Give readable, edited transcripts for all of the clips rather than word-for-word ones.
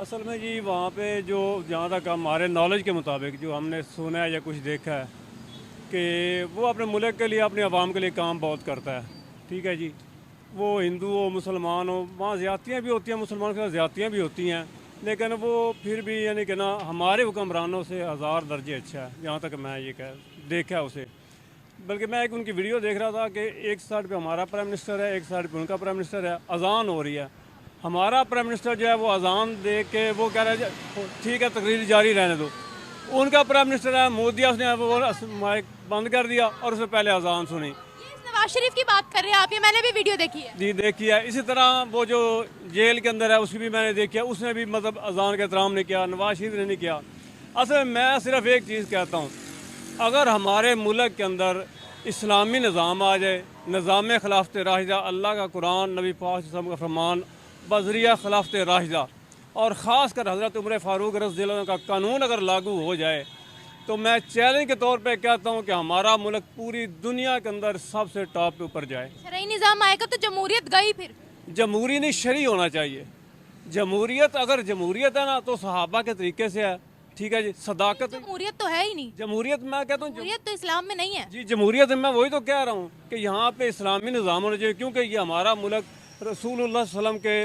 असल में जी वहाँ पे जो जहाँ तक हमारे नॉलेज के मुताबिक जो हमने सुना है या कुछ देखा है कि वो अपने मुल्क के लिए अपने आवाम के लिए काम बहुत करता है। ठीक है जी, वो हिंदू हो मुसलमान हो, वहाँ ज़्यादतियाँ भी होती हैं, मुसलमान के साथ ज़्यादतियाँ भी होती हैं, लेकिन वो फिर भी यानी कि ना हमारे हुक्मरानों से हज़ार दर्जे अच्छा है, जहाँ तक मैं ये कह देखा है उसे। बल्कि मैं एक उनकी वीडियो देख रहा था कि एक साइड पे हमारा प्राइम मिनिस्टर है, एक साइड पे उनका प्राइम मिनिस्टर है, अजान हो रही है। हमारा प्राइम मिनिस्टर जो है वो अजान दे के वो कह रहा है ठीक है तकरीर जारी रहने दो। उनका प्राइम मिनिस्टर है मोदी, उसने वो माइक बंद कर दिया और उससे पहले अजान सुनी। नवाज शरीफ की बात कर रहे हैं आप, ये मैंने भी वीडियो देखी है। जी देखी है। इसी तरह वो जो जेल के अंदर है उसकी भी मैंने देखी है, उसने भी मतलब अजान का एहतराम नहीं किया, नवाज शरीफ ने नहीं किया। असल में मैं सिर्फ एक चीज़ कहता हूँ, अगर हमारे मुल्क के अंदर इस्लामी निज़ाम आ जाए, निज़ाम खिलाफत राशिदा, अल्लाह का कुरान, नबी पाक सल्लल्लाहु अलैहि वसल्लम का फरमान, बज़रिया खिलाफत राशिदा और ख़ास कर हज़रत उमर फ़ारूक रज़ियल्लाहु अन्हु का कानून अगर लागू हो जाए तो मैं चैलेंज के तौर पे कहता हूँ कि हमारा मुल्क पूरी दुनिया के अंदर सबसे टॉप पे ऊपर जाए। शरई निज़ाम आएगा तो जमहूरियत गई फिर। जमहूरी नहीं, शरी होना चाहिए। जमहूरियत अगर जमहूरियत है ना तो सहाबा के तरीके से है। ठीक है जी, सदाकत। जमहूरियत तो है ही नहीं, जमहूरियत मैं कहता हूँ जमहूरियत तो इस्लाम में नहीं है। जी, जमहूरियत मैं वही तो कह रहा हूँ कि यहाँ पे इस्लामी निज़ाम होना चाहिए, क्योंकि ये हमारा मुल्क रसूलुल्लाह सल्लल्लाहु अलैहि वसल्लम के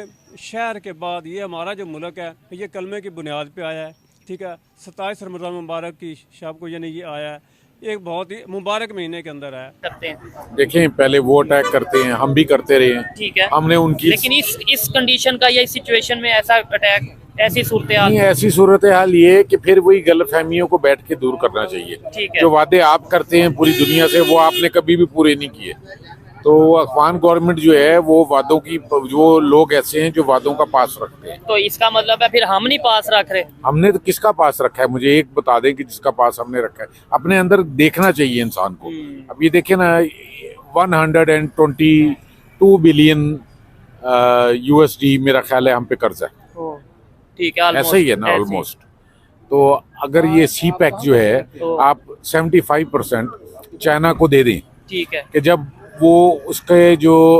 शहर के बाद ये हमारा जो मुल्क है ये कलमे की बुनियाद पे आया है। ठीक है, 27 रमज़ान मुबारक की शब को यानी ये आया है, एक बहुत ही मुबारक महीने के अंदर आया। करते हैं। देखें, पहले वो अटैक करते हैं, हम भी करते रहे हैं। ठीक है, हमने उनकी लेकिन इस कंडीशन का या इस सिचुएशन में ऐसा अटैक, ऐसी सूरत हाल। नहीं, ऐसी सूरत हाल ये है कि फिर वही गलतफहमियों को बैठ के दूर करना चाहिए। ठीक है। जो वादे आप करते हैं पूरी दुनिया से, वो आपने कभी भी पूरे नहीं किए। तो अफगान गवर्नमेंट जो है वो वादों की, जो लोग ऐसे हैं जो वादों का पास रखते हैं। तो इसका मतलब है फिर हम नहीं पास रख रहे। हमने तो किसका पास रखा है, मुझे एक बता दें कि जिसका पास हमने रखा है। अपने अंदर देखना चाहिए इंसान को। अब ये देखे ना, 122 बिलियन USD मेरा ख्याल है हम पे कर्ज है। ठीक है, ऐसा ही है ना ऑलमोस्ट। तो अगर ये सी पैक जो है तो आप 75% चाइना को दे दें, ठीक है। कि जब वो उसके जो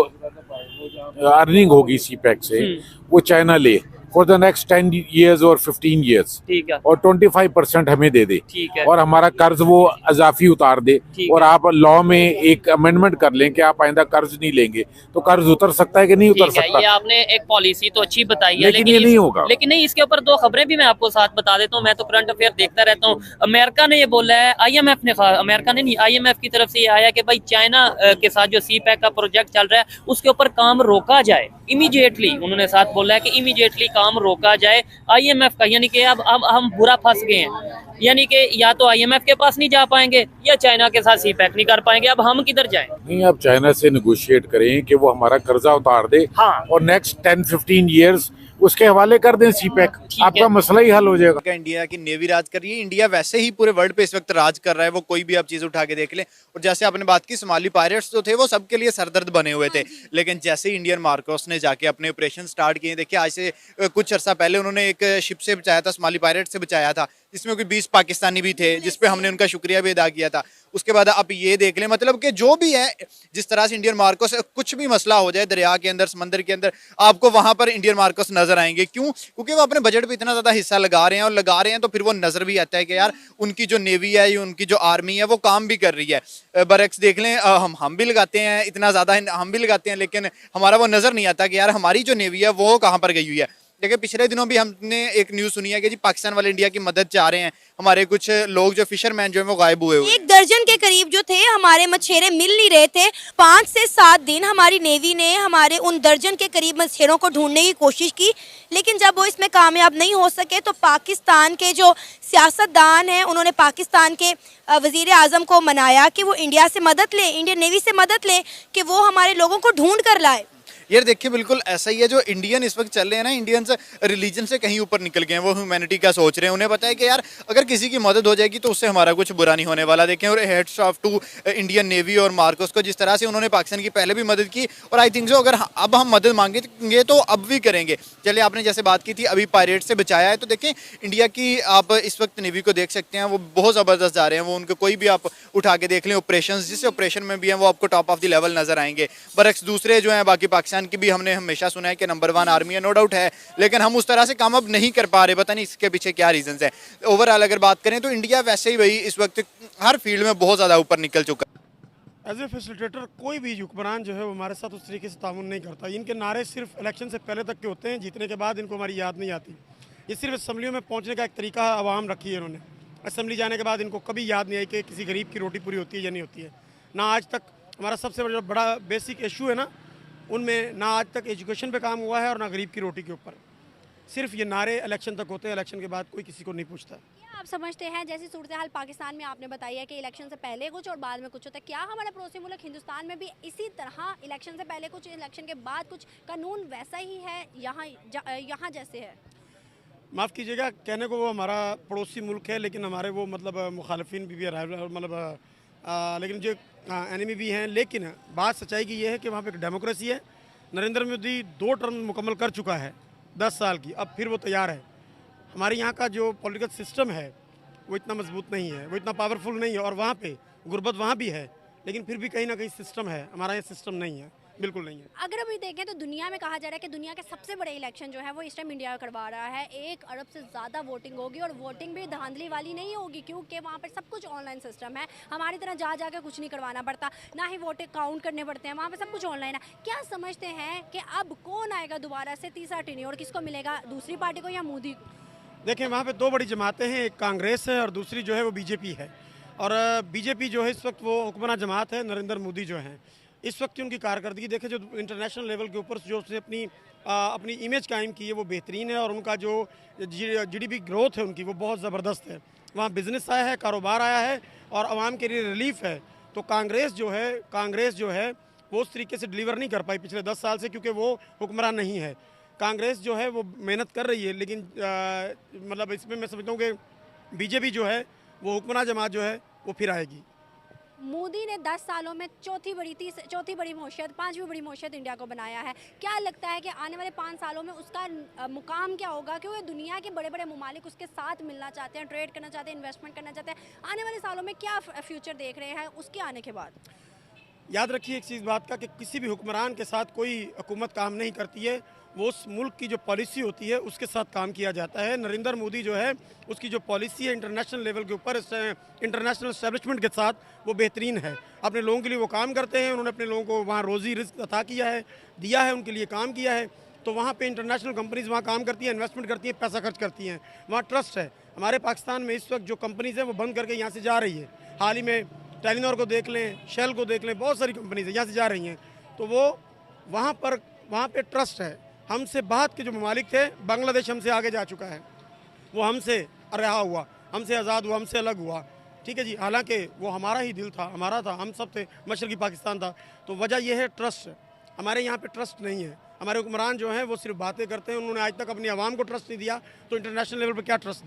अर्निंग होगी सी पैक से वो चाइना ले फॉर द नेक्स्ट 10 years और 15 years, ठीक है। और 25% हमें दे दे, ठीक है। और हमारा कर्ज वो अजाफी उतार दे, ठीक और आप लॉ में एक अमेंडमेंट कर लें कि आप आइंदा कर्ज नहीं लेंगे, तो कर्ज उतर सकता है कि नहीं उतर ठीक है, सकता। ये आपने एक पॉलिसी तो अच्छी बताई है, लेकिन ये नहीं होगा। लेकिन नहीं, इसके ऊपर दो खबरें भी मैं आपको साथ बता देता हूँ। मैं तो करंट अफेयर देखता रहता हूँ। अमेरिका ने ये बोला है, IMF ने, अमेरिका ने नहीं, IMF की तरफ से ये आया कि भाई चाइना के साथ जो सी पैक का प्रोजेक्ट चल रहा है उसके ऊपर काम रोका जाए इमीडिएटली। उन्होंने साथ बोला है कि इमीडिएटली काम रोका जाए IMF का। यानी कि अब हम बुरा फंस गए हैं, यानी कि या तो IMF के पास नहीं जा पाएंगे या चाइना के साथ सी पैक नहीं कर पाएंगे। अब हम किधर जाएं? नहीं, आप चाइना से निगोशिएट करें कि वो हमारा कर्जा उतार दे, हाँ। और नेक्स्ट 10-15 years उसके हवाले कर दें सी पैक, आपका मसला ही हल हो जाएगा। क्या इंडिया की नेवी राज कर रही है? इंडिया वैसे ही पूरे वर्ल्ड पे इस वक्त राज कर रहा है, वो कोई भी आप चीज उठा के देख लें। और जैसे आपने बात की, सोमाली पायरेट्स जो थे वो सबके लिए सरदर्द बने हुए थे, लेकिन जैसे ही इंडियन मार्कोस ने जाके अपने ऑपरेशन स्टार्ट किए, देखिए आज से कुछ अर्सा पहले उन्होंने एक शिप से बचाया था, सोमाली पायरेट से बचाया था, जिसमें कोई 20 पाकिस्तानी भी थे, जिसपे हमने उनका शुक्रिया भी अदा किया था। उसके बाद आप ये देख लें, मतलब कि जो भी है, जिस तरह से इंडियन मार्कोस, कुछ भी मसला हो जाए दरिया के अंदर, समंदर के अंदर, आपको वहां पर इंडियन मार्कोस नजर आएंगे। क्यों? क्योंकि वो अपने बजट पे इतना ज्यादा हिस्सा लगा रहे हैं, और लगा रहे हैं तो फिर वो नजर भी आता है कि यार उनकी जो नेवी है, उनकी जो आर्मी है, वो काम भी कर रही है। बरक्स देख लें, हम भी लगाते हैं, इतना ज्यादा हम भी लगाते हैं, लेकिन हमारा वो नजर नहीं आता कि यार हमारी जो नेवी है वो कहाँ पर गई हुई है। देखिए पिछले दिनों भी हमने एक न्यूज़ सुनी है कि जी पाकिस्तान वाले इंडिया की मदद चाह रहे हैं। हमारे कुछ लोग जो फिशरमैन जो है वो गायब हुए हुए। 1 दर्जन के करीब जो थे हमारे मछेरे मिल नहीं रहे थे। 5 से 7 दिन हमारी नेवी ने हमारे उन दर्जन के करीब मछेरों को ढूंढने की कोशिश की, लेकिन जब वो इसमें कामयाब नहीं हो सके तो पाकिस्तान के जो सियासतदान हैं उन्होंने पाकिस्तान के वजीर आजम को मनाया कि वो इंडिया से मदद लें, इंडियन नेवी से मदद लें कि वो हमारे लोगों को ढूंढ कर लाए। यार देखिए बिल्कुल ऐसा ही है। जो इंडियन इस वक्त चल रहे हैं ना, इंडियंस रिलीजन से कहीं ऊपर निकल गए हैं, वो ह्यूमैनिटी का सोच रहे हैं। उन्हें पता है कि यार अगर किसी की मदद हो जाएगी तो उससे हमारा कुछ बुरा नहीं होने वाला। देखें, और hats off to Indian navy और मार्कोस को, जिस तरह से उन्होंने पाकिस्तान की पहले भी मदद की, और आई थिंक सो अगर अब हम मदद मांगेंगे तो अब भी करेंगे। चलिए, आपने जैसे बात की थी अभी पायरेट से बचाया है, तो देखें इंडिया की आप इस वक्त नेवी को देख सकते हैं, वो बहुत ज़बरदस्त जा रहे हैं। वो उनके कोई भी आप उठा के देख लें ऑपरेशन, जिस ऑपरेशन में भी हैं वो आपको टॉप ऑफ द लेवल नजर आएंगे। बरक्स दूसरे जो हैं बाकी पाकिस्तान पाकिस्तान की भी हमने हमेशा सुना है कि नंबर 1 आर्मी है, नो डाउट है, लेकिन हम उस तरह से काम अब नहीं कर पा रहे, पता नहीं इसके पीछे क्या रीजंस है। ओवरऑल अगर बात करें तो इंडिया वैसे ही भाई इस वक्त हर फील्ड में बहुत ज़्यादा ऊपर निकल चुका है। एज ए फैसिलिटेटर कोई भी हुक्मरान जो है वो हमारे साथ उस तरीके से ताउन नहीं करता। इनके नारे सिर्फ इलेक्शन से पहले तक के होते हैं, जीतने के बाद इनको हमारी याद नहीं आती। ये सिर्फ असम्बलियों में पहुंचने का एक तरीका आवाम रखी है इन्होंने। असम्बली जाने के बाद इनको कभी याद नहीं आई कि किसी गरीब की रोटी पूरी होती है या नहीं होती है। ना आज तक हमारा सबसे बड़ा बेसिक इशू है ना, उनमें ना आज तक एजुकेशन पे काम हुआ है और ना गरीब की रोटी के ऊपर। सिर्फ ये नारे इलेक्शन तक होते हैं, इलेक्शन के बाद कोई किसी को नहीं पूछता। क्या आप समझते हैं जैसी सूरत हाल पाकिस्तान में आपने बताई है कि इलेक्शन से पहले कुछ और बाद में कुछ होता है, क्या हमारे पड़ोसी मुल्क हिंदुस्तान में भी इसी तरह इलेक्शन से पहले कुछ, इलेक्शन के बाद कुछ, कानून वैसा ही है यहाँ जैसे है? माफ़ कीजिएगा, कहने को वो हमारा पड़ोसी मुल्क है, लेकिन हमारे वो मतलब मुखालफिन भी है, मतलब लेकिन जो एनिमी भी हैं। लेकिन बात सच्चाई की ये है कि वहाँ पे एक डेमोक्रेसी है। नरेंद्र मोदी 2 टर्म मुकम्मल कर चुका है 10 साल की, अब फिर वो तैयार है। हमारे यहाँ का जो पॉलिटिकल सिस्टम है वो इतना मजबूत नहीं है, वो इतना पावरफुल नहीं है, और वहाँ पे गुर्बत वहाँ भी है, लेकिन फिर भी कहीं ना कहीं सिस्टम है। हमारा ये सिस्टम नहीं है, बिल्कुल नहीं है। अगर अभी देखें तो दुनिया में कहा जा रहा है कि दुनिया के सबसे बड़े इलेक्शन जो है वो इस टाइम इंडिया करवा रहा है। 1 अरब से ज़्यादा वोटिंग होगी, और वोटिंग भी धांधली वाली नहीं होगी, क्योंकि वहाँ पर सब कुछ ऑनलाइन सिस्टम है। हमारी तरह जा जाकर कुछ नहीं करवाना पड़ता, ना ही वोट काउंट करने पड़ते हैं, वहाँ पर सब कुछ ऑनलाइन है। क्या समझते हैं कि अब कौन आएगा दोबारा से तीसरा टेन्योर, किसको मिलेगा, दूसरी पार्टी को या मोदी? देखें, वहाँ पे 2 बड़ी जमातें हैं, एक कांग्रेस है और दूसरी जो है वो बीजेपी है। और बीजेपी जो है इस वक्त वो हुक्मरान जमात है, नरेंद्र मोदी जो हैं इस वक्त की उनकी कारकर्दगी देखें, जो इंटरनेशनल लेवल के ऊपर जो उसने अपनी इमेज कायम की है वो बेहतरीन है, और उनका जो जीडीपी ग्रोथ है उनकी वो बहुत ज़बरदस्त है। वहाँ बिजनेस आया है, कारोबार आया है, और आवाम के लिए रिलीफ है। तो कांग्रेस जो है वो उस तरीके से डिलीवर नहीं कर पाई पिछले 10 साल से, क्योंकि वो हुक्मरान नहीं है। कांग्रेस जो है वो मेहनत कर रही है, लेकिन मतलब इसमें मैं समझता हूँ कि बीजेपी जो है वो हुक्मरान जमात जो है वो फिर आएगी। मोदी ने 10 सालों में चौथी बड़ी मौशियत, 5वीं बड़ी मौशियत इंडिया को बनाया है। क्या लगता है कि आने वाले 5 सालों में उसका मुकाम क्या होगा, क्योंकि दुनिया के बड़े बड़े ममालिक उसके साथ मिलना चाहते हैं, ट्रेड करना चाहते हैं, इन्वेस्टमेंट करना चाहते हैं। आने वाले सालों में क्या फ्यूचर देख रहे हैं उसके आने के बाद? याद रखिए एक चीज़ बात का कि किसी भी हुक्मरान के साथ कोई हुकूमत काम नहीं करती है, वो उस मुल्क की जो पॉलिसी होती है उसके साथ काम किया जाता है। नरेंद्र मोदी जो है उसकी जो पॉलिसी है इंटरनेशनल लेवल के ऊपर, इंटरनेशनल एस्टेब्लिशमेंट के साथ वो बेहतरीन है। अपने लोगों के लिए वो काम करते हैं, उन्होंने अपने लोगों को वहाँ रोज़ी रिस्क अता किया है, दिया है, उनके लिए काम किया है। तो वहाँ पे इंटरनेशनल कंपनीज़ वहाँ काम करती हैं, इन्वेस्टमेंट करती हैं, पैसा खर्च करती हैं, वहाँ ट्रस्ट है। हमारे पाकिस्तान में इस वक्त जो कंपनीज़ हैं वो बंद करके यहाँ से जा रही है। हाल ही में टेलीनॉर को देख लें, शेल को देख लें, बहुत सारी कंपनीज है यहाँ से जा रही हैं। तो वो वहाँ पे ट्रस्ट है। हमसे बाद के जो ममालिक थे, बांग्लादेश हमसे आगे जा चुका है, वो हमसे रहा हुआ, हमसे आज़ाद हुआ, हमसे अलग हुआ, ठीक है जी। हालांकि वो हमारा ही दिल था, हमारा था, हम सब थे, मशरकी पाकिस्तान था। तो वजह यह है ट्रस्ट। हमारे यहाँ पे ट्रस्ट नहीं है। हमारे हुक्मरान जो हैं वो सिर्फ बातें करते हैं, उन्होंने आज तक अपनी आवाम को ट्रस्ट नहीं दिया, तो इंटरनेशनल लेवल पर क्या ट्रस्ट देंगे।